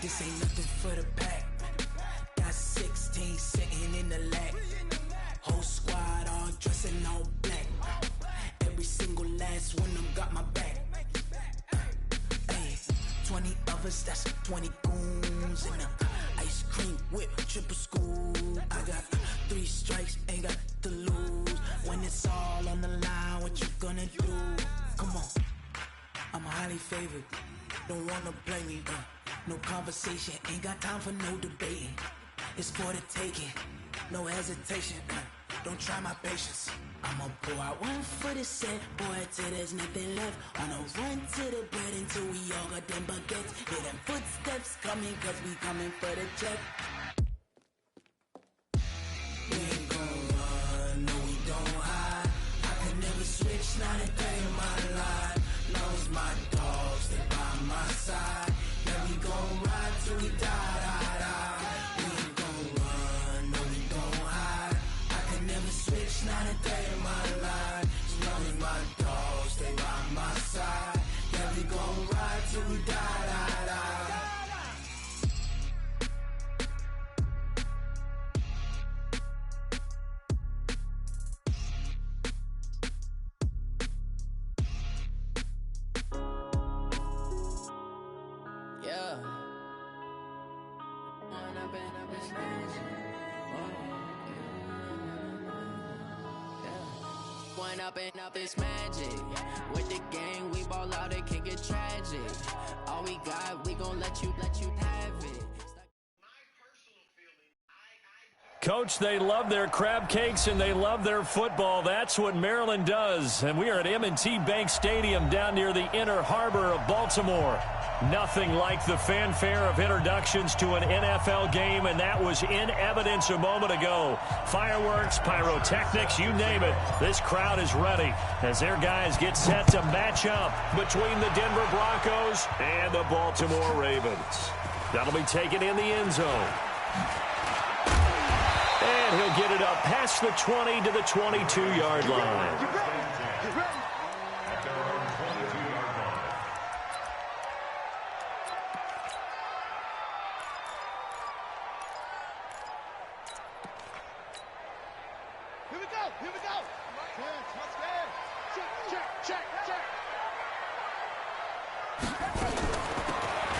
this ain't nothing for the pack. Got 16 sitting in the lag. Whole squad all dressing all black. Every single last one of them got my back. Hey, 20 of us, that's 20 goons in them. Ice cream whip, triple scoop. I got 3 strikes, ain't got to lose. When it's all on the line, what you gonna do? Come on, I'm highly favored. Don't wanna play me, no conversation, ain't got time for no debating. It's for the taking, no hesitation. Don't try my patience. I'ma pour out one for the set, boy, till there's nothing left. On a run to the bread until we all got them baguettes. Hear them footsteps coming, cause we coming for the check. We ain't gon' run, no we don't hide. I can never switch, not a day in my life. Knows my dogs, they by my side. Yeah, we gon' ride till we die, die, die. We ain't gon' run, no we don't hide. I can never switch, not a day in my life. As long as my dogs, they by my side. Yeah, we gon' ride till we die, die, die. Up this magic with the gang, we ball out, it can get tragic. All we got, we gon' let you have it. Coach, they love their crab cakes and they love their football. That's what Maryland does. And we are at M&T Bank Stadium down near the Inner Harbor of Baltimore. Nothing like the fanfare of introductions to an NFL game, and that was in evidence a moment ago. Fireworks, pyrotechnics, you name it. This crowd is ready as their guys get set to match up between the Denver Broncos and the Baltimore Ravens. That'll be taken in the end zone. And he'll get it up past the 20 to the 22-yard line. Here we go. Check.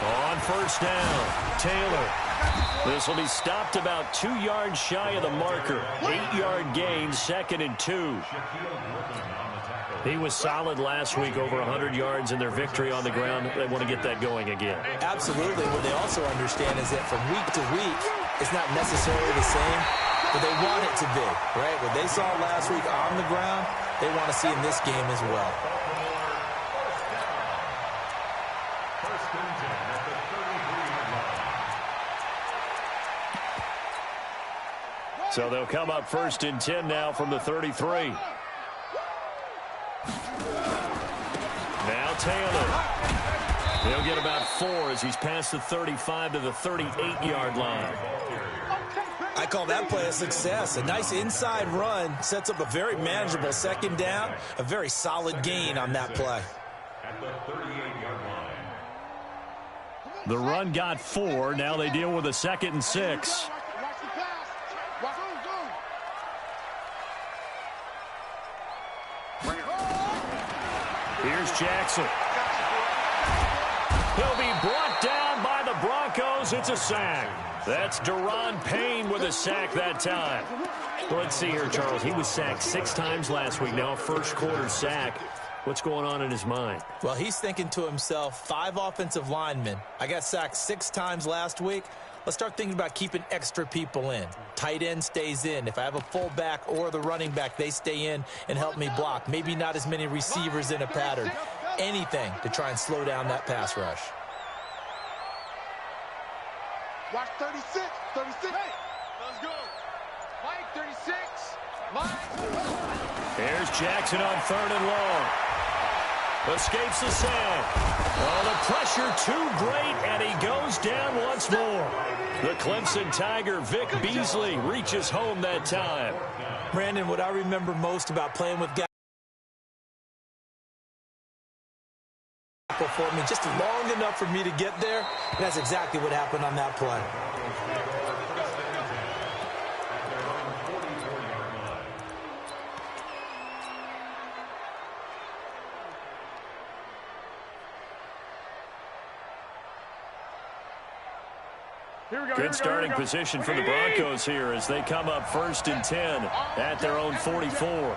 On first down, Taylor. This will be stopped about 2 yards shy of the marker. 8-yard gain, 2nd and 2. He was solid last week, over 100 yards in their victory on the ground. They want to get that going again. Absolutely. What they also understand is that from week to week, it's not necessarily the same, but they want it to be, right? What they saw last week on the ground, they want to see in this game as well. So they'll come up 1st and 10 now from the 33. Now Taylor. He'll get about 4 as he's past the 35 to the 38-yard line. I call that play a success. A nice inside run sets up a very manageable 2nd down. A very solid gain on that play. The run got 4. Now they deal with a 2nd and 6. Here's Jackson. He'll be brought down by the Broncos. It's a sack. That's Deron Payne with a sack that time. Well, let's see here, Charles. He was sacked 6 times last week. Now a first-quarter sack. What's going on in his mind? Well, he's thinking to himself, 5 offensive linemen. I got sacked 6 times last week. Let's start thinking about keeping extra people in. Tight end stays in. If I have a fullback or the running back, they stay in and help me block. Maybe not as many receivers in a pattern. Anything to try and slow down that pass rush. Watch 36. Hey, let's go. Mike, 36. Mike. Here's Jackson on 3rd and long. Escapes the sack. Oh, the pressure too great, and he goes down once more. The Clemson Tiger, Vic Beasley, reaches home that time. Brandon, what I remember most about playing with guys tackle for me just long enough for me to get there. And that's exactly what happened on that play. Good starting position for the Broncos here as they come up 1st and 10 at their own 44.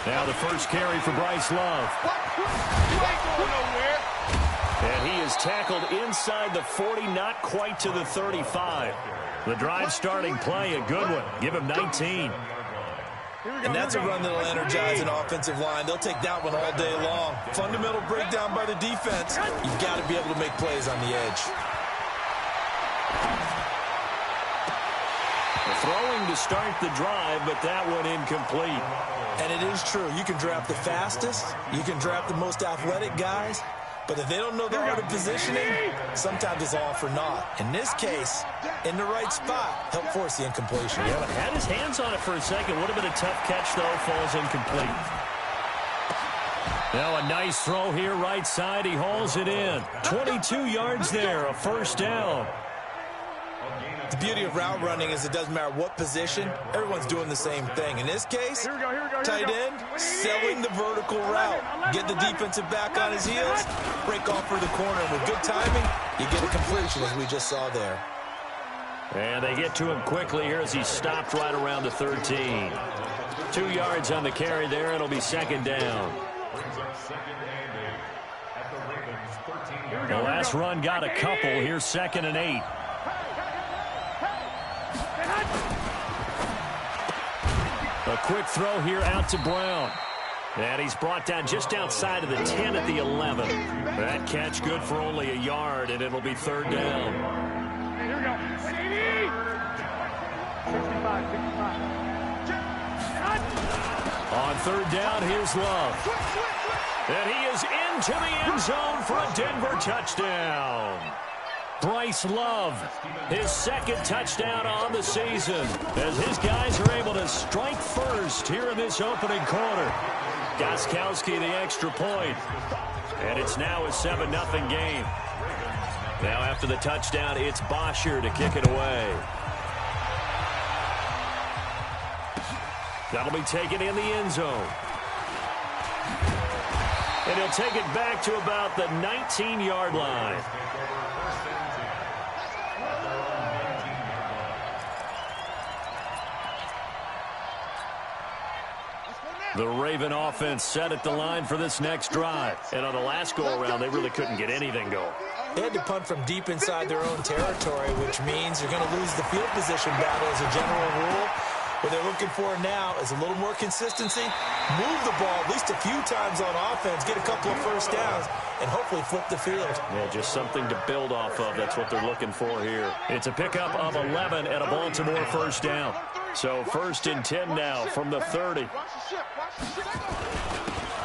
Now the first carry for Bryce Love. And he is tackled inside the 40, not quite to the 35. The drive starting play, a good one. Give him 19. And that's a run that'll energize an offensive line. They'll take that one all day long. Fundamental breakdown by the defense. You've got to be able to make plays on the edge. Throwing to start the drive, but that one incomplete. And it is true. You can draft the fastest. You can draft the most athletic guys. But if they don't know the art of positioning, sometimes it's all for naught. In this case, in the right spot, help force the incompletion. Yeah, but had his hands on it for a second. Would have been a tough catch, though. Falls incomplete. Now a nice throw here, right side. He hauls it in. 22 yards there, a first down. The beauty of route running is it doesn't matter what position. Everyone's doing the same thing. In this case, tight end, selling the vertical route. Get the defensive back on his heels, break off for the corner. And with good timing, you get a completion as we just saw there. And they get to him quickly here as he stopped right around the 13. 2 yards on the carry there. It'll be second down. The last run got a couple. Here's 2nd and 8. A quick throw here out to Brown. And he's brought down just outside of the 10 at the 11. That catch good for only a yard, and it'll be 3rd down. Here we go. 65. On 3rd down, here's Love. And he is into the end zone for a Denver touchdown. Bryce Love, his 2nd touchdown on the season, as his guys are able to strike first here in this opening quarter. Gostkowski the extra point, and it's now a 7-0 game. Now after the touchdown, it's Bosher to kick it away. That'll be taken in the end zone. And he'll take it back to about the 19-yard line. The Raven offense set at the line for this next drive. And on the last go-around, they really couldn't get anything going. They had to punt from deep inside their own territory, which means you're going to lose the field position battle as a general rule. What they're looking for now is a little more consistency, move the ball at least a few times on offense, get a couple of first downs, and hopefully flip the field. Yeah, just something to build off of. That's what they're looking for here. It's a pickup of 11 and a Baltimore first down. So 1st and 10 now from the 30.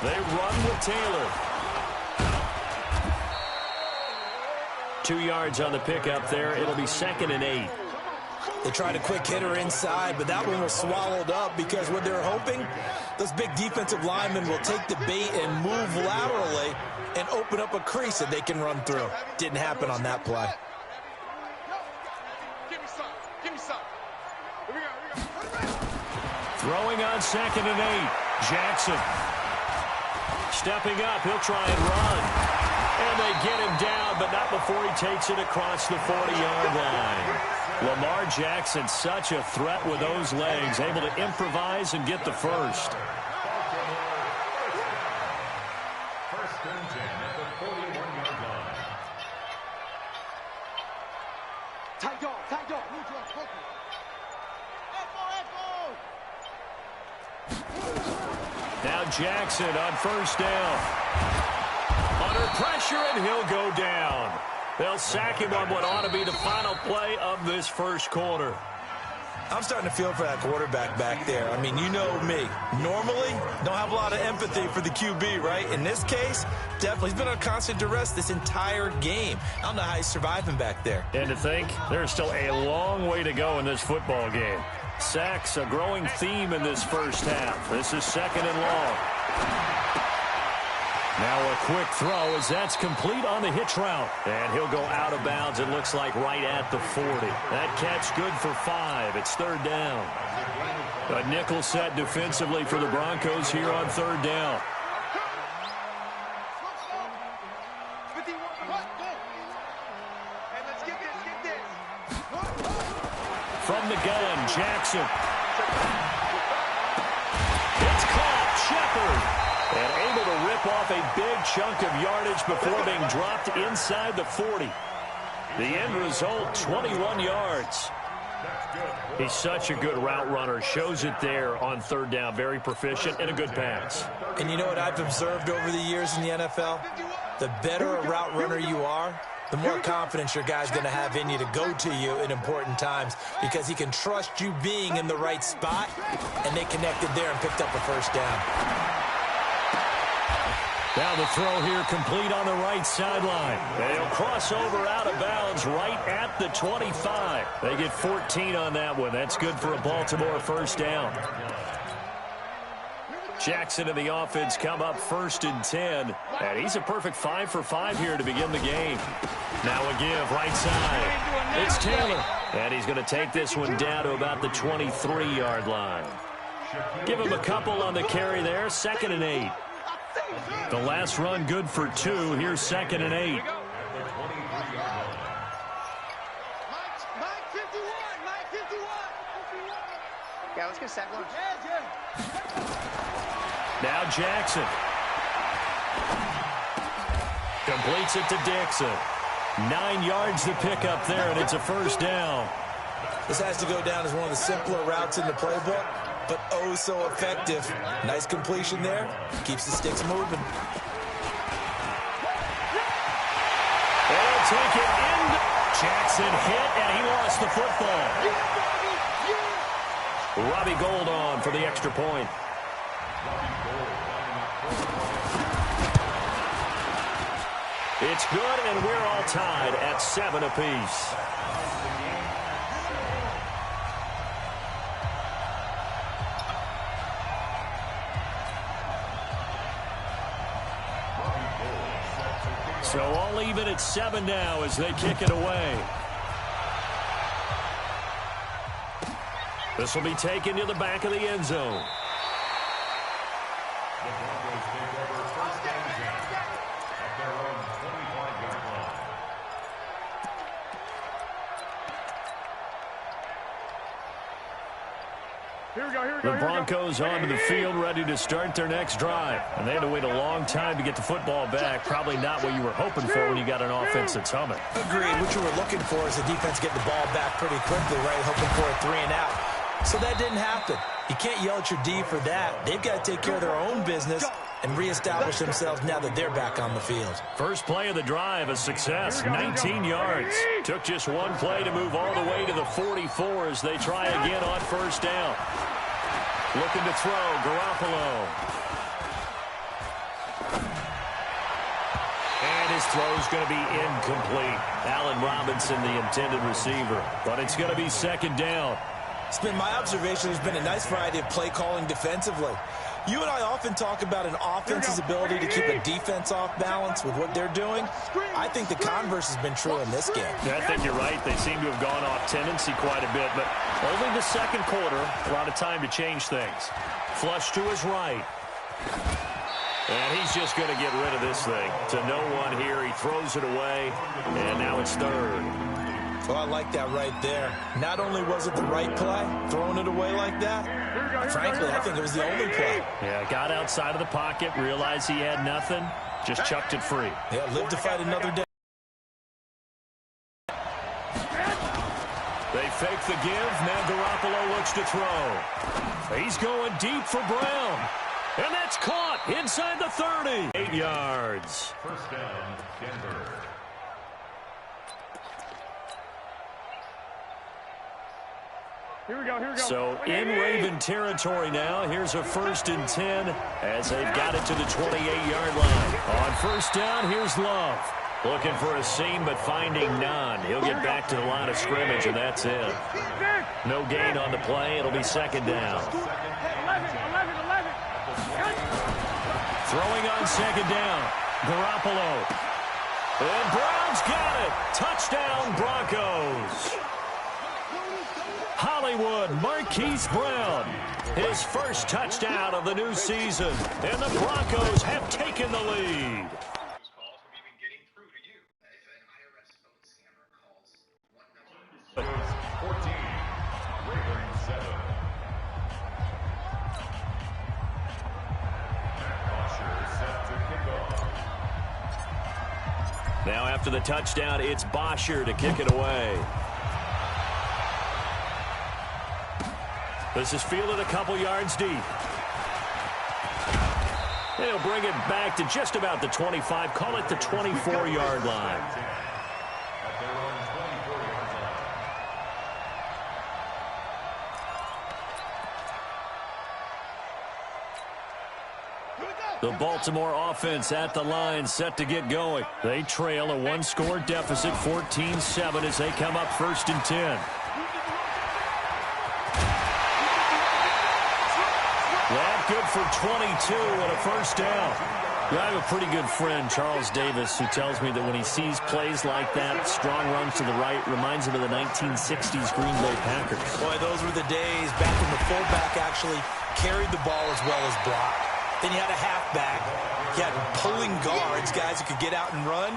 They run with Taylor. 2 yards on the pickup there. It'll be 2nd and 8. They tried a quick hitter inside, but that one was swallowed up because what they're hoping, those big defensive linemen will take the bait and move laterally and open up a crease that they can run through. Didn't happen on that play. Give me some. Give me some. Here we go. Throwing on 2nd and 8. Jackson. Stepping up. He'll try and run. And they get him down, but not before he takes it across the 40-yard line. Lamar Jackson, such a threat with those legs, able to improvise and get the first. 1st and 10 at the 41-yard line. Tight dog. Tight dog. Move to us. Now Jackson on 1st down. Under pressure, and he'll go down. They'll sack him on what ought to be the final play of this first quarter. I'm starting to feel for that quarterback back there. I mean, you know me. Normally, don't have a lot of empathy for the QB, right? In this case, definitely. He's been on constant duress this entire game. I don't know how he's surviving back there. And to think, there's still a long way to go in this football game. Sacks, a growing theme in this first half. This is second and long. Now a quick throw as that's complete on the hitch route. And he'll go out of bounds, it looks like, right at the 40. That catch good for 5. It's third down. A nickel set defensively for the Broncos here on third down. From the gun, Jackson. It's caught. Shepard. And able to rip off a big chunk of yardage before being dropped inside the 40. The end result, 21 yards. He's such a good route runner. Shows it there on third down. Very proficient and a good pass. And you know what I've observed over the years in the NFL? The better a route runner you are, the more confidence your guy's going to have in you to go to you in important times because he can trust you being in the right spot, and they connected there and picked up a first down. Now the throw here complete on the right sideline. They'll cross over out of bounds right at the 25. They get 14 on that one. That's good for a Baltimore first down. Jackson and the offense come up first and 10. And he's a perfect 5 for 5 here to begin the game. Now a give right side. It's Taylor. And he's going to take this one down to about the 23-yard line. Give him a couple on the carry there. 2nd and 8. The last run good for 2. Here's 2nd and 8. Yeah, let's get second one. Now Jackson. Completes it to Dixon. 9 yards to pick up there, and it's a first down. This has to go down as one of the simpler routes in the playbook, but oh so effective. Nice completion there. Keeps the sticks moving. They'll take it in. Jackson hit, and he lost the football. Robbie Gould on for the extra point. It's good, and we're all tied at 7 apiece. So all even at 7 now as they kick it away. This will be taken to the back of the end zone. The Broncos onto the field, ready to start their next drive. And they had to wait a long time to get the football back. Probably not what you were hoping for when you got an offense that's humming. Agreed. What you were looking for is the defense getting the ball back pretty quickly, right? Hoping for a 3 and out. So that didn't happen. You can't yell at your D for that. They've got to take care of their own business and reestablish themselves now that they're back on the field. First play of the drive, a success, 19 yards. Took just one play to move all the way to the 44 as they try again on first down. Looking to throw, Garoppolo. And his throw's going to be incomplete. Allen Robinson, the intended receiver. But it's going to be 2nd down. It's been my observation there's been a nice variety of play calling defensively. You and I often talk about an offense's ability to keep a defense off balance with what they're doing. I think the converse has been true in this game. Yeah, I think you're right. They seem to have gone off tendency quite a bit, but only the second quarter, a lot of time to change things. Flush to his right. And he's just going to get rid of this thing. To no one here. He throws it away, and now it's 3rd. Well, I like that right there. Not only was it the right play, throwing it away like that, frankly, I think it was the only play. Yeah, got outside of the pocket, realized he had nothing, just chucked it free. Yeah, live to fight another day. They fake the give. Now Garoppolo looks to throw. He's going deep for Brown. And that's caught inside the 30. 8 yards. First down, Denver. Here we go. So in Raven territory now. Here's a 1st and 10 as they've got it to the 28-yard line. On first down, here's Love. Looking for a seam, but finding none. He'll get back to the line of scrimmage, and that's it. No gain on the play. It'll be second down. Throwing on second down. Garoppolo. And Brown's got it. Touchdown, Broncos. Hollywood, Marquise Brown. His first touchdown of the new season. And the Broncos have taken the lead. Now after the touchdown, it's Bosher to kick it away. This is fielded a couple yards deep. And he'll bring it back to just about the 25. Call it the 24-yard line. The Baltimore offense at the line, set to get going. They trail a one-score deficit, 14-7, as they come up 1st and 10. That good for 22 and a first down. I have a pretty good friend, Charles Davis, who tells me that when he sees plays like that, strong runs to the right, reminds him of the 1960s Green Bay Packers. Boy, those were the days back when the fullback actually carried the ball as well as blocked. Then you had a halfback. You had pulling guards, guys who could get out and run.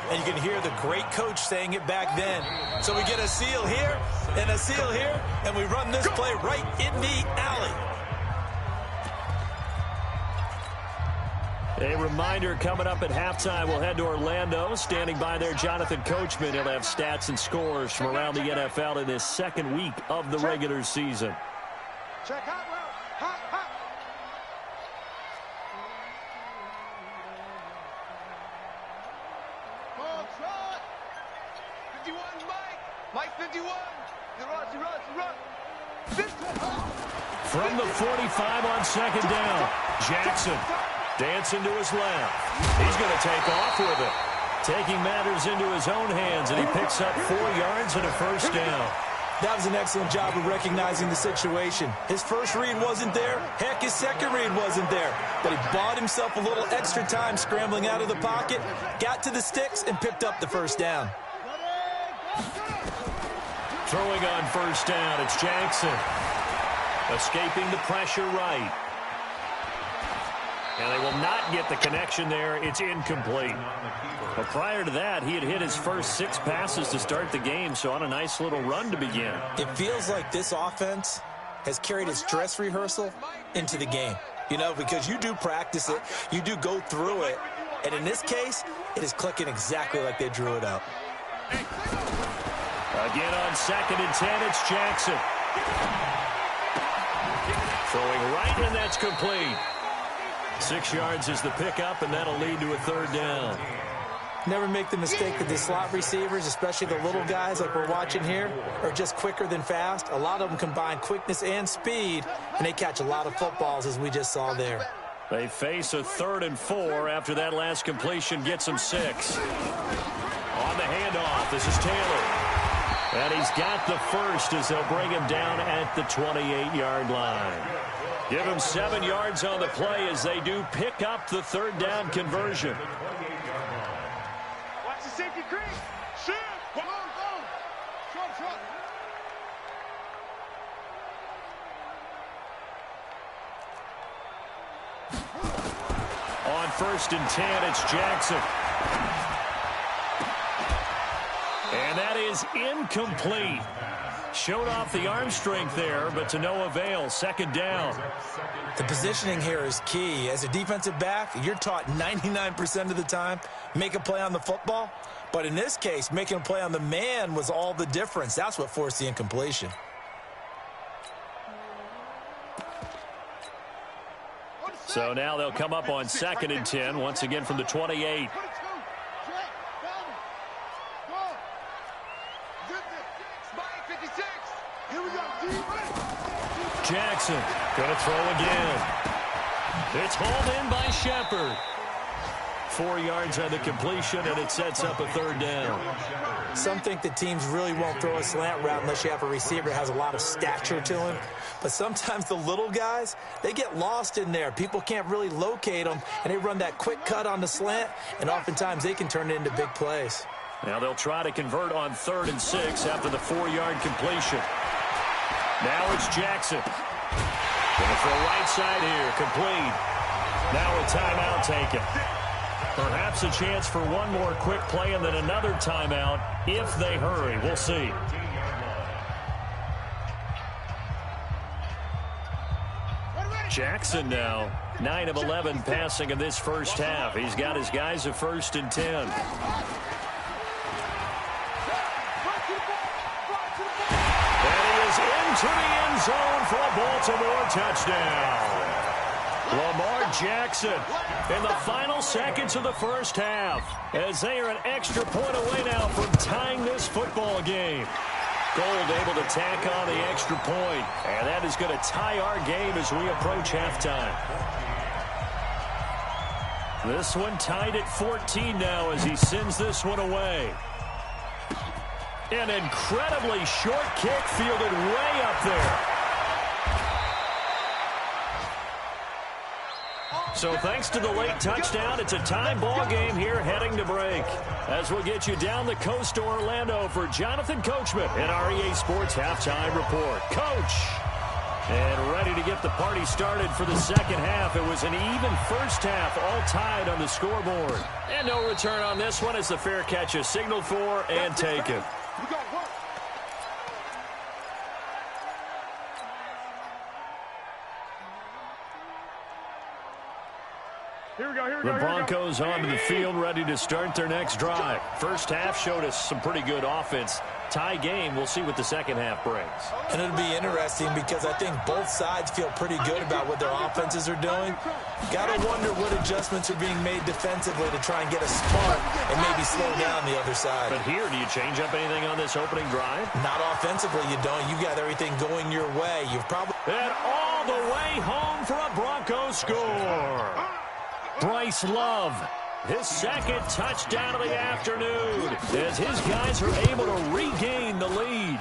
And you can hear the great coach saying it back then. So we get a seal here and a seal here, and we run this play right in the alley. A reminder coming up at halftime. We'll head to Orlando. Standing by there, Jonathan Coachman. He'll have stats and scores from around the NFL in this second week of the regular season. Check hot route. Hot, hot. Ball trot. 51, Mike. Mike 51. You run. From the 45 on second down, Jackson dancing to his left. He's going to take off with it. Taking matters into his own hands, and he picks up 4 yards and a first down. That was an excellent job of recognizing the situation. His first read wasn't there. Heck, his second read wasn't there. But he bought himself a little extra time scrambling out of the pocket, got to the sticks, and picked up the first down. Throwing on first down, it's Jackson. Escaping the pressure right. And they will not get the connection there. It's incomplete. But prior to that, he had hit his first 6 passes to start the game, so on a nice little run to begin. It feels like this offense has carried its dress rehearsal into the game. You know, because you do practice it, you do go through it, and in this case, it is clicking exactly like they drew it up. Again on 2nd and 10, it's Jackson. Throwing right, and that's complete. 6 yards is the pickup, and that'll lead to a third down. Never make the mistake that the slot receivers, especially the little guys like we're watching here, are just quicker than fast. A lot of them combine quickness and speed, and they catch a lot of footballs, as we just saw there. They face a 3rd and 4 after that last completion gets them 6. On the handoff, this is Taylor. And he's got the first as they'll bring him down at the 28-yard line. Give him 7 yards on the play as they do pick up the third down conversion. Watch the safety creep. Shoot. Go. Trot. On 1st and 10, it's Jackson. And that is incomplete. Showed off the arm strength there, but to no avail. 2nd down. The positioning here is key. As a defensive back, you're taught 99% of the time, make a play on the football. But in this case, making a play on the man was all the difference. That's what forced the incompletion. So now they'll come up on 2nd and 10, once again from the 28. Jackson going to throw again. It's hauled in by Shepard. 4 yards on the completion, and it sets up a third down. Some think that teams really won't throw a slant route unless you have a receiver that has a lot of stature to him. But sometimes the little guys, they get lost in there. People can't really locate them, and they run that quick cut on the slant, and oftentimes they can turn it into big plays. Now they'll try to convert on 3rd and 6 after the 4-yard completion. Now it's Jackson. Going for a right side here, complete. Now a timeout taken. Perhaps a chance for one more quick play and then another timeout if they hurry. We'll see. Jackson now, 9 of 11 passing in this first half. He's got his guys at 1st and 10. And he is into the end zone for a Baltimore touchdown. Lamar Jackson in the final seconds of the first half as they are an extra point away now from tying this football game. Gold able to tack on the extra point, and that is going to tie our game as we approach halftime. This one tied at 14 now as he sends this one away. An incredibly short kick fielded way up there. So thanks to the late touchdown, it's a time ball game here heading to break. As we'll get you down the coast to Orlando for Jonathan Coachman in our EA Sports Halftime Report. Coach! And ready to get the party started for the second half. It was an even first half, all tied on the scoreboard. And no return on this one as the fair catch is signaled for and taken. The Broncos onto the field, ready to start their next drive. First half showed us some pretty good offense. Tie game, we'll see what the second half brings. And it'll be interesting because I think both sides feel pretty good about what their offenses are doing. Got to wonder what adjustments are being made defensively to try and get a spark and maybe slow down the other side. But here, do you change up anything on this opening drive? Not offensively, you don't. You got everything going your way. You've probably... And all the way home for a Broncos score. Bryce Love, his second touchdown of the afternoon as his guys are able to regain the lead.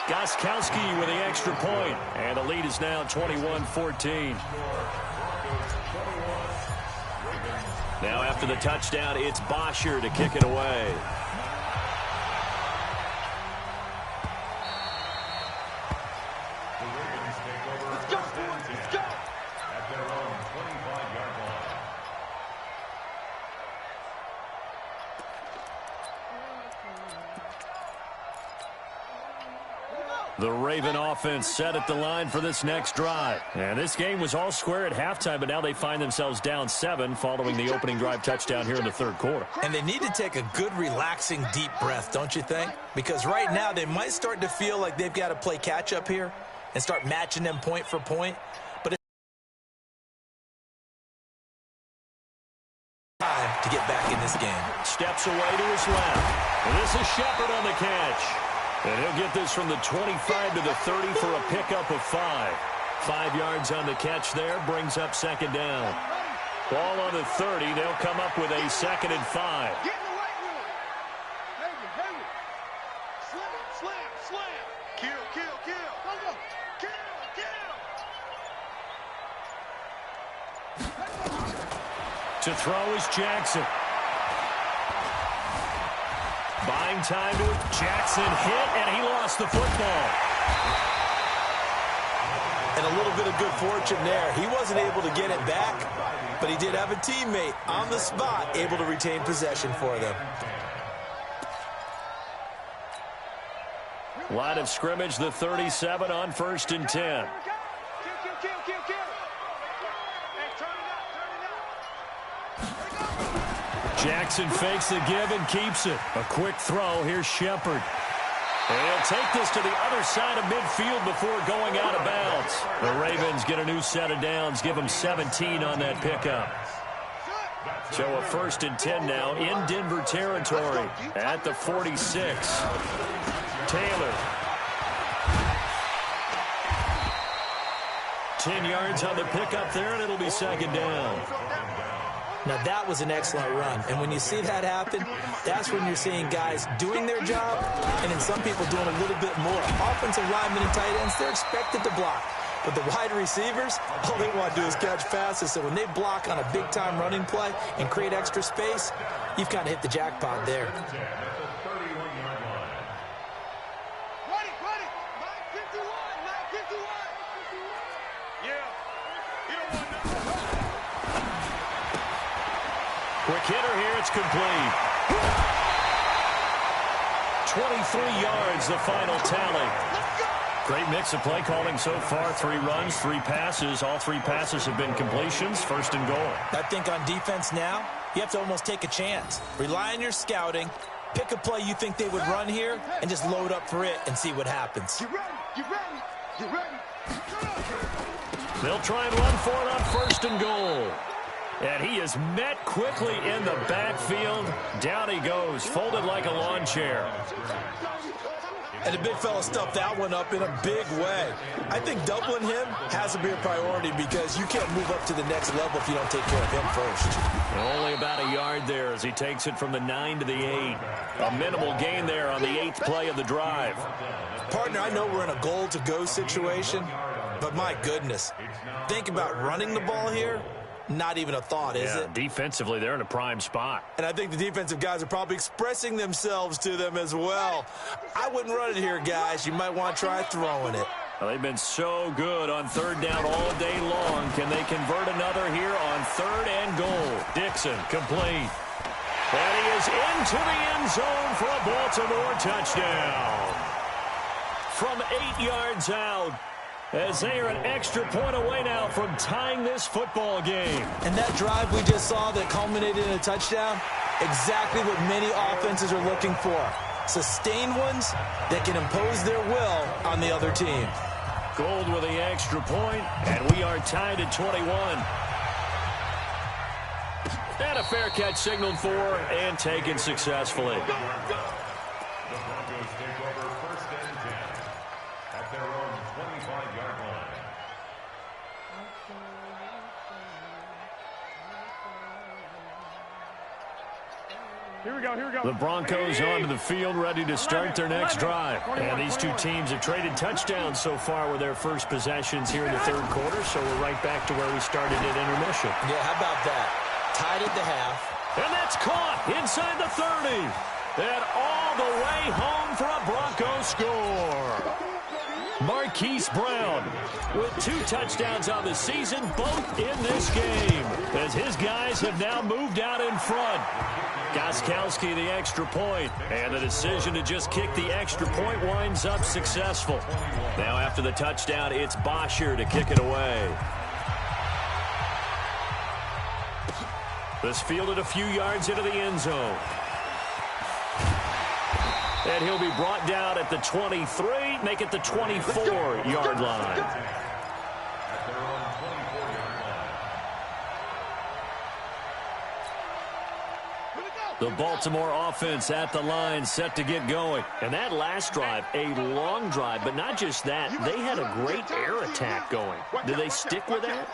Gostkowski with the extra point, and the lead is now 21-14. Now after the touchdown, it's Bosher to kick it away. The Raven offense set at the line for this next drive. And this game was all square at halftime, but now they find themselves down 7 following the opening drive touchdown here in the third quarter. And they need to take a good, relaxing, deep breath, don't you think? Because right now they might start to feel like they've got to play catch-up here and start matching them point for point. But it's time to get back in this game. Steps away to his left. And this is Shepard on the catch. And he'll get this from the 25 to the 30 for a pickup of 5. 5 yards on the catch there, brings up second down. Ball on the 30, they'll come up with a 2nd and 5. Get in the right room. Heavy. Slam. Kill. Kill. To throw is Jackson. Buying time to it. Jackson hit, and he lost the football. And a little bit of good fortune there. He wasn't able to get it back, but he did have a teammate on the spot able to retain possession for them. Line of scrimmage, the 37 on 1st and 10. Kill. Hey, turn it up. Jackson fakes the give and keeps it. A quick throw. Here's Shepard. And he'll take this to the other side of midfield before going out of bounds. The Ravens get a new set of downs. Give them 17 on that pickup. So a 1st and 10 now in Denver territory at the 46. Taylor. 10 yards on the pickup there, and it'll be second down. Now, that was an excellent run. And when you see that happen, that's when you're seeing guys doing their job and then some people doing a little bit more. Offensive linemen and tight ends, they're expected to block. But the wide receivers, all they want to do is catch passes. So when they block on a big-time running play and create extra space, you've kind of hit the jackpot there. Quick hitter here, it's complete. 23 yards, the final tally. Great mix of play calling so far. 3 runs, 3 passes. All 3 passes have been completions. First and goal. I think on defense now, you have to almost take a chance. Rely on your scouting. Pick a play you think they would run here and just load up for it and see what happens. Get ready, get ready, get ready. They'll try and run for it on first and goal. And he is met quickly in the backfield. Down he goes, folded like a lawn chair. And the big fella stuffed that one up in a big way. I think doubling him has to be a priority because you can't move up to the next level if you don't take care of him first. Only about a yard there as he takes it from the 9 to the 8. A minimal gain there on the 8th play of the drive. Partner, I know we're in a goal-to-go situation, but my goodness, think about running the ball here. Not even a thought, is it? Defensively, they're in a prime spot. And I think the defensive guys are probably expressing themselves to them as well. I wouldn't run it here, guys. You might want to try throwing it. Well, they've been so good on third down all day long. Can they convert another here on third and goal? Dixon, complete. And he is into the end zone for a Baltimore touchdown. From 8 yards out. As they are an extra point away now from tying this football game. And that drive we just saw that culminated in a touchdown, exactly what many offenses are looking for. Sustained ones that can impose their will on the other team. Gold with the extra point, and we are tied at 21. And a fair catch signaled for and taken successfully. The Broncos take over first and 10 at their own 25-yard line. Here we go, here we go. The Broncos onto the field, ready to start their next drive. And these two teams have traded touchdowns so far with their first possessions here in the third quarter, so we're right back to where we started at intermission. Yeah, how about that? Tied at the half. And that's caught inside the 30. And all the way home for a Bronco score. Marquise Brown with 2 touchdowns on the season, both in this game, as his guys have now moved out in front. Gostkowski the extra point, and the decision to just kick the extra point winds up successful. Now after the touchdown, it's Bosher to kick it away. This fielded a few yards into the end zone. And he'll be brought down at the 23, make it the 24-yard line. The Baltimore offense at the line, set to get going. And that last drive, a long drive, but not just that. They had a great air attack going. Do they stick with that?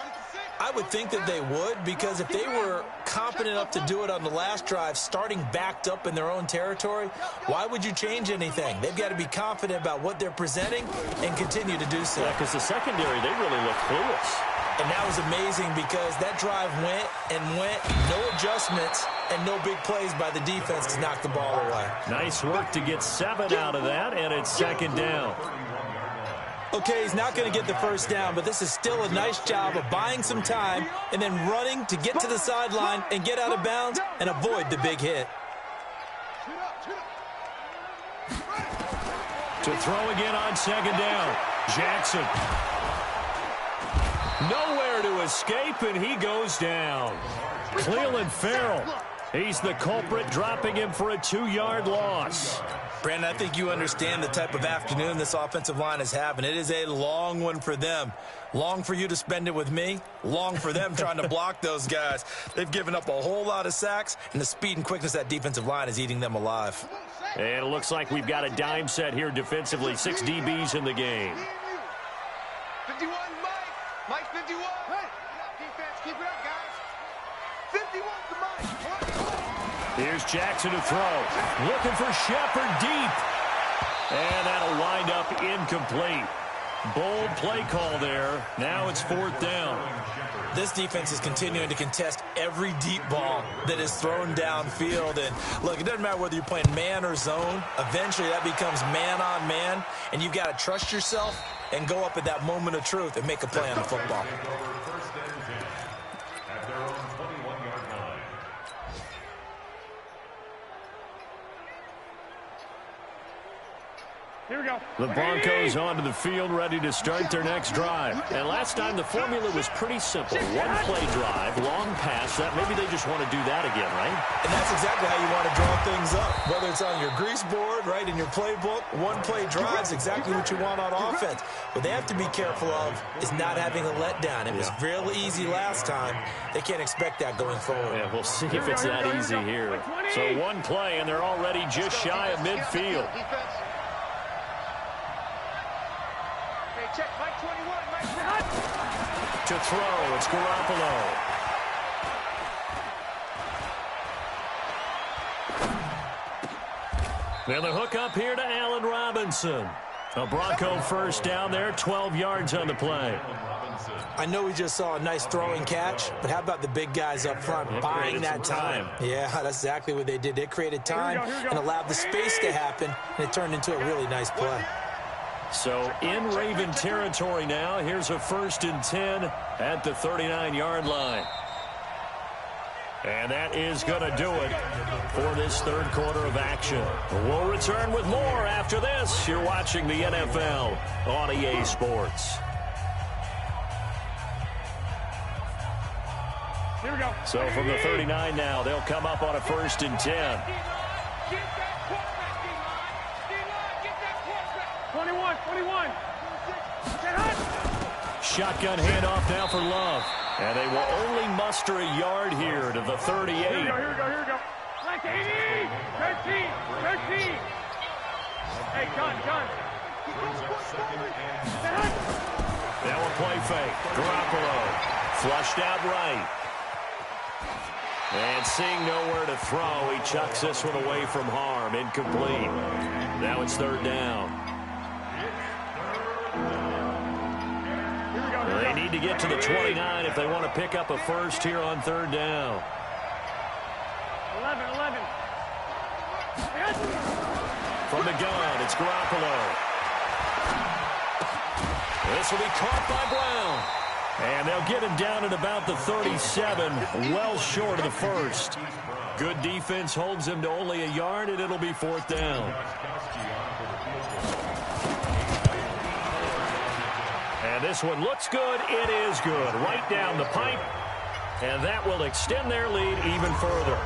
I would think that they would, because if they were competent enough to do it on the last drive, starting backed up in their own territory, why would you change anything? They've got to be confident about what they're presenting and continue to do so. Yeah, because the secondary, they really look clueless. And that was amazing because that drive went and went, no adjustments, and no big plays by the defense to knock the ball away. Nice work to get 7 out of that, and it's second down. Okay, he's not going to get the first down, but this is still a nice job of buying some time and then running to get to the sideline and get out of bounds and avoid the big hit. To throw again on second down, Jackson. Nowhere to escape, and he goes down. Cleveland Farrell, he's the culprit, dropping him for a 2-yard loss. Brandon, I think you understand the type of afternoon this offensive line is having. It is a long one for them. Long for you to spend it with me. Long for them trying to block those guys. They've given up a whole lot of sacks, and the speed and quickness of that defensive line is eating them alive. And it looks like we've got a dime set here defensively. 6 DBs in the game. 51, Mike. Mike, 51. Hey, defense, keep it up, guys. Here's Jackson to throw. Looking for Shepard deep. And that'll wind up incomplete. Bold play call there. Now it's 4th down. This defense is continuing to contest every deep ball that is thrown downfield. And look, it doesn't matter whether you're playing man or zone. Eventually that becomes man on man. And you've got to trust yourself and go up at that moment of truth and make a play on the football. Here we go. The Broncos onto the field, ready to start their next drive. And last time the formula was pretty simple. One play drive, long pass. That maybe they just want to do that again, right? And that's exactly how you want to draw things up. Whether it's on your grease board, right, in your playbook, one play drive's exactly what you want on offense. What they have to be careful of is not having a letdown. It was real easy last time. They can't expect that going forward. Yeah, we'll see if it's that easy here. So one play, and they're already just shy of midfield. Check, Mike 21, Mike 21. To throw, it's Garoppolo. Then the hook up here to Allen Robinson. A Bronco first down there, 12 yards on the play. I know we just saw a nice throwing catch, but how about the big guys up front buying that time? Yeah, that's exactly what they did. They created time and allowed the space to happen, and it turned into a really nice play. So in Raven territory now. Here's a 1st and 10 at the 39-yard line. And that is going to do it for this 3rd quarter of action. We'll return with more after this. You're watching the NFL on EA Sports. Here we go. So from the 39 now, they'll come up on a 1st and 10. 21. Shotgun handoff now for Love. And they will only muster a yard here to the 38. Here we go. Like 80, 13. Hey, gun. Now a play fake. Garoppolo flushed out right. And seeing nowhere to throw, he chucks this one away from harm. Incomplete. Now it's 3rd down. They need to get to the 29 if they want to pick up a first here on 3rd down. 11. From the gun, it's Garoppolo. This will be caught by Brown. And they'll get him down at about the 37, well short of the first. Good defense holds him to only a yard, and it'll be 4th down. And this one looks good. It is good. Right down the pipe. And that will extend their lead even further.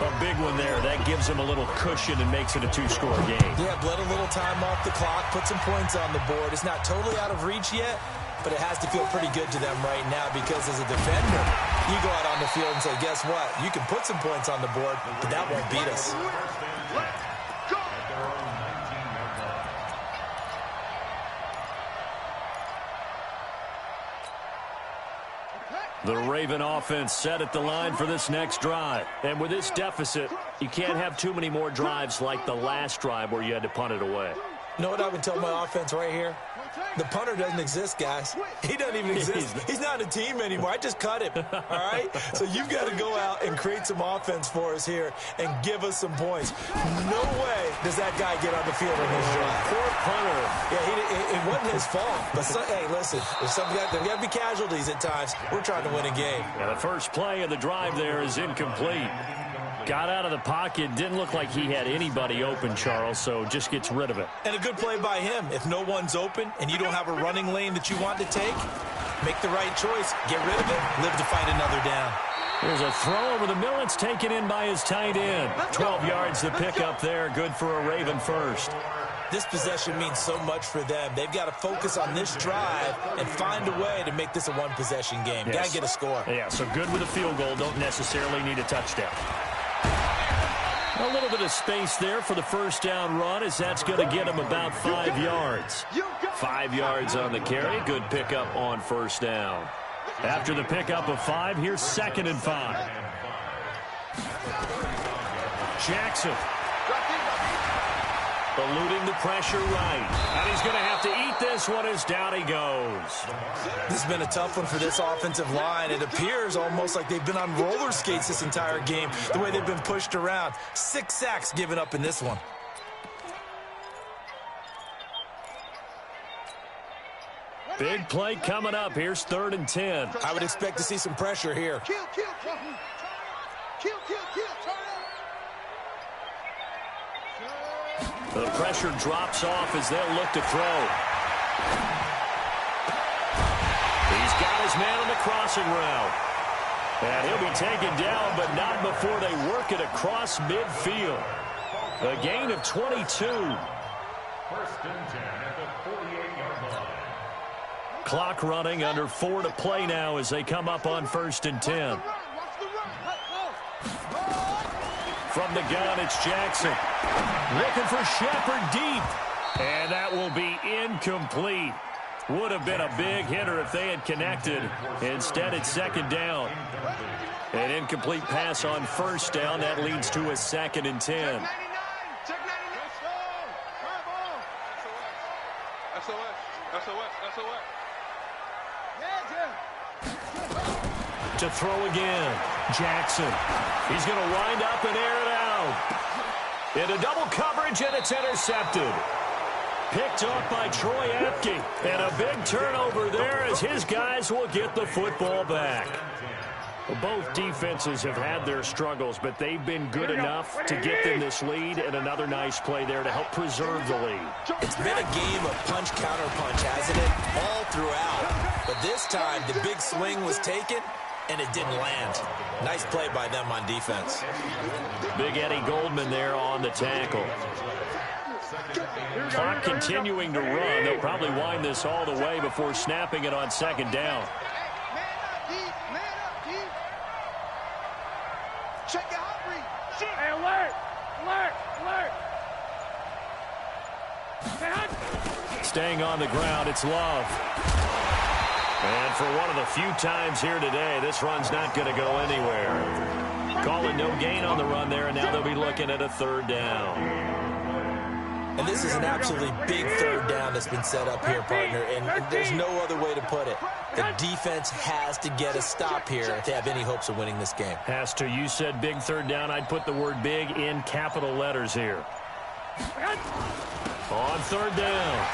A big one there. That gives them a little cushion and makes it a 2-score game. Yeah, bled a little time off the clock, put some points on the board. It's not totally out of reach yet, but it has to feel pretty good to them right now because as a defender, you go out on the field and say, guess what? You can put some points on the board, but that won't beat us. The Raven offense set at the line for this next drive. And with this deficit, you can't have too many more drives like the last drive where you had to punt it away. You know what I would tell my offense right here? The punter doesn't exist, guys. He doesn't even exist. He's not a team anymore. I just cut him, all right? So you've got to go out and create some offense for us here and give us some points. No way does that guy get on the field on his drive. Poor punter. Yeah, it wasn't his fault. But, hey, listen, there's got to be casualties at times. We're trying to win a game. Yeah, the first play of the drive there is incomplete. Got out of the pocket. Didn't look like he had anybody open, Charles, so just gets rid of it. And a good play by him. If no one's open and you don't have a running lane that you want to take, make the right choice. Get rid of it. Live to fight another down. There's a throw over the middle. It's taken in by his tight end. 12 yards to pick up there. Good for a Raven first. This possession means so much for them. They've got to focus on this drive and find a way to make this a one-possession game. Yes. Got to get a score. Yeah, so good with a field goal. Don't necessarily need a touchdown. A little bit of space there for the first down run as that's going to get him about 5 yards. 5 yards on the carry. Good pickup on first down. After the pickup of 5, here's 2nd and 5. Jackson. Eluding the pressure right. And he's going to have to eat this one as down he goes. This has been a tough one for this offensive line. It appears almost like they've been on roller skates this entire game, the way they've been pushed around. 6 sacks given up in this one. Big play coming up. Here's 3rd and 10. I would expect to see some pressure here. Kill. The pressure drops off as they'll look to throw. He's got his man on the crossing route. And he'll be taken down, but not before they work it across midfield. A gain of 22. 1st and 10 at the 48-yard line. Clock running, under 4 to play now as they come up on 1st and 10. From the gun, it's Jackson. Looking for Shepard deep. And that will be incomplete. Would have been a big hitter if they had connected. Instead, it's 2nd down. An incomplete pass on 1st down. That leads to a 2nd and 10. To throw again. Jackson. He's going to wind up and air it out. Into double coverage, and it's intercepted. Picked off by Troy Apke. And a big turnover there as his guys will get the football back. Both defenses have had their struggles, but they've been good enough to get them this lead, and another nice play there to help preserve the lead. It's been a game of punch-counter-punch, hasn't it? All throughout. But this time, the big swing was taken, and it didn't land. Nice play by them on defense. Big Eddie Goldman there on the tackle. Clock continuing to run. They'll probably wind this all the way before snapping it on 2nd down. Check your hot read. Hey, alert! Staying on the ground, it's Love. And for one of the few times here today, this run's not going to go anywhere. Calling no gain on the run there, and now they'll be looking at a 3rd down. And this is an absolutely big 3rd down that's been set up here, partner, and there's no other way to put it. The defense has to get a stop here if they have any hopes of winning this game. Has to. You said big 3rd down. I'd put the word big in capital letters here. On 3rd down,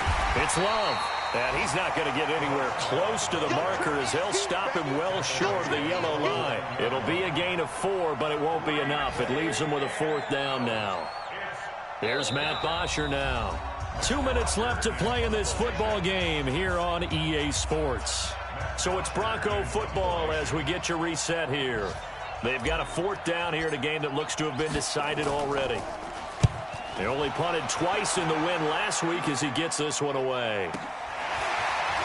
it's Love. And he's not going to get anywhere close to the marker as they'll stop him well short of the yellow line. It'll be a gain of 4, but it won't be enough. It leaves them with a 4th down now. There's Matt Bosher now. 2 minutes left to play in this football game here on EA Sports. So it's Bronco football as we get you reset here. They've got a 4th down here in a game that looks to have been decided already. They only punted twice in the win last week as he gets this one away.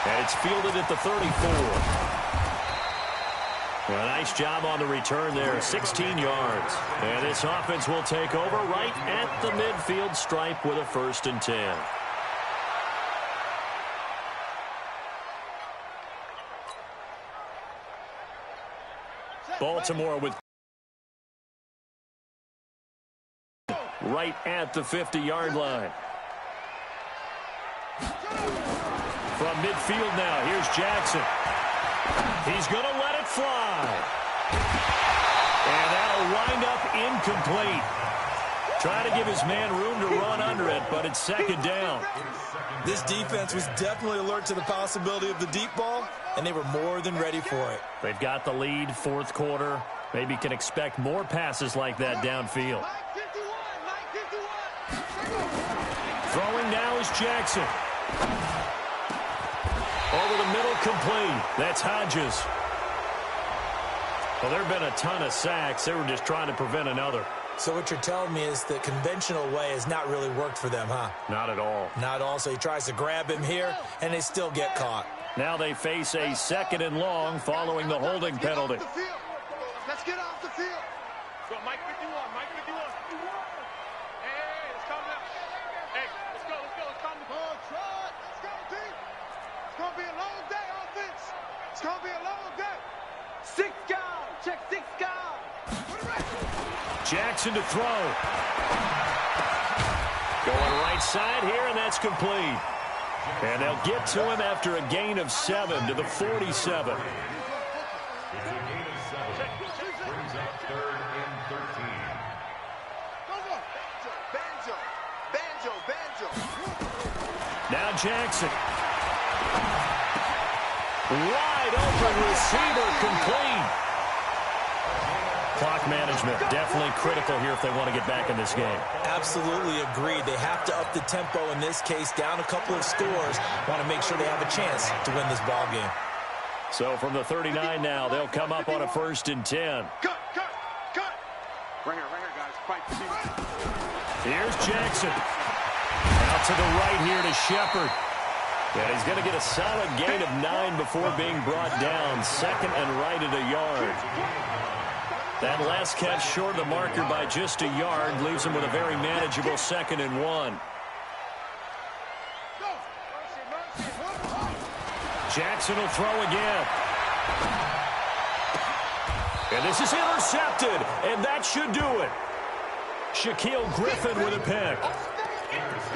And it's fielded at the 34. A nice job on the return there, 16 yards. And this offense will take over right at the midfield stripe with a 1st and 10. Baltimore with right at the 50-yard line. From midfield now, here's Jackson. He's going to let it fly. And that'll wind up incomplete. Trying to give his man room to run under it, but it's 2nd down. This defense was definitely alert to the possibility of the deep ball, and they were more than ready for it. They've got the lead, 4th quarter. Maybe can expect more passes like that downfield. Throwing now is Jackson. Over the middle, complete. That's Hodges. Well, there have been a ton of sacks. They were just trying to prevent another. So what you're telling me is the conventional way has not really worked for them, huh? Not at all. Not at all. So he tries to grab him here, and they still get caught. Now they face a 2nd and long following the holding penalty. Let's get off the field. Go, Mike 51, Mike 51. Hey, let's calm down. Hey, let's go, let's calm down. Trot, let's go, D. It's going to be a long day, offense. It's going to be a long day. 6 guys, check 6 guys. Jackson to throw. Going right side here, and that's complete. And they'll get to him after a gain of 7 to the 47. It's a gain of 7. Brings up 3rd and 13. Banjo. Now Jackson. Wide open receiver, complete. Clock management definitely critical here if they want to get back in this game. Absolutely agreed. They have to up the tempo in this case, down a couple of scores. Want to make sure they have a chance to win this ball game. So from the 39 now, they'll come up on a 1st and 10. Cut. Ringer, guys. Fight. Here's Jackson. Out to the right here to Shepard. And he's going to get a solid gain of 9 before being brought down. 2nd and right at a yard. That last catch short of the marker by just a yard leaves him with a very manageable 2nd and 1. Jackson will throw again. And this is intercepted, and that should do it. Shaquille Griffin with a pick.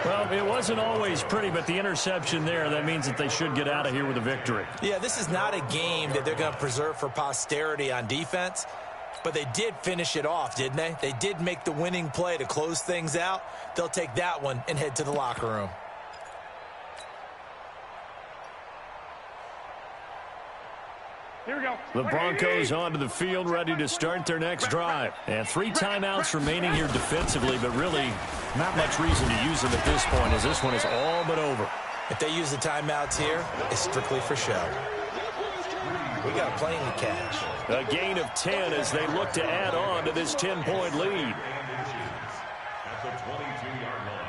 Well, it wasn't always pretty, but the interception there, that means that they should get out of here with a victory. Yeah, this is not a game that they're going to preserve for posterity on defense. But they did finish it off, didn't they? They did make the winning play to close things out. They'll take that one and head to the locker room. Here we go. The Broncos onto the field, ready to start their next drive. And 3 timeouts remaining here defensively, but really not much reason to use them at this point, as this one is all but over. If they use the timeouts here, it's strictly for show. We got plenty to catch. A gain of 10 as they look to add on to this 10-point lead. At the 22-yard line.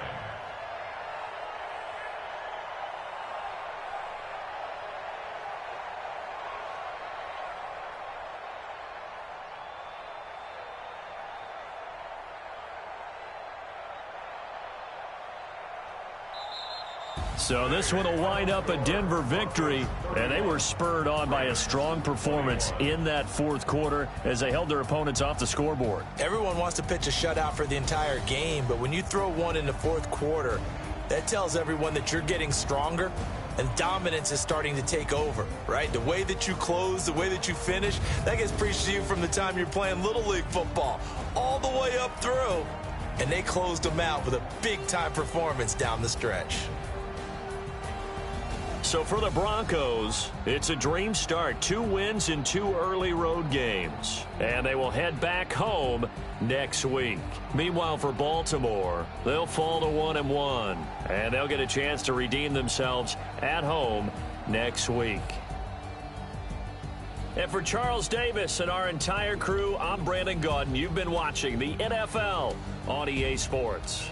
So this one will wind up a Denver victory, and they were spurred on by a strong performance in that 4th quarter as they held their opponents off the scoreboard. Everyone wants to pitch a shutout for the entire game, but when you throw one in the 4th quarter, that tells everyone that you're getting stronger and dominance is starting to take over, right? The way that you close, the way that you finish, that gets preached to you from the time you're playing Little League football all the way up through. And they closed them out with a big-time performance down the stretch. So for the Broncos, it's a dream start. 2 wins in 2 early road games. And they will head back home next week. Meanwhile, for Baltimore, they'll fall to 1-1. And they'll get a chance to redeem themselves at home next week. And for Charles Davis and our entire crew, I'm Brandon Gaudin. You've been watching the NFL on EA Sports.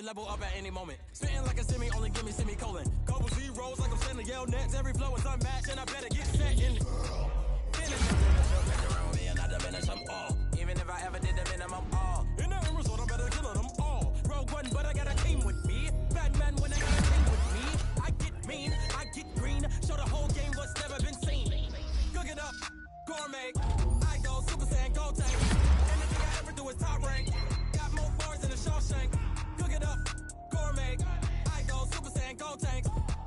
Level up at any moment. Spitting like a semi, only give me semicolon. Couple zeros like I'm sending yell nets. Every flow is unmatched, and I better get set in. Finish around me and I diminish them all. Even if I ever did the minimum all. In the end result, I better kill them all. Rogue one, but I got a team with me. Bad man when I got a team with me. I get mean, I get green. Show the whole game what's never been seen. Cook it up, gourmet. I go Super Saiyan, go tank. Anything I ever do is top rank. Got more bars than a Shawshank. Cook it up, gourmet. I go Super Saiyan, go tank.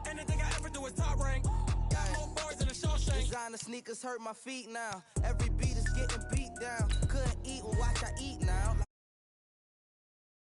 Anything I ever do is top rank. Got more bars than a Shawshank. Designer sneakers hurt my feet now. Every beat is getting beat down. Couldn't eat, well watch I eat now.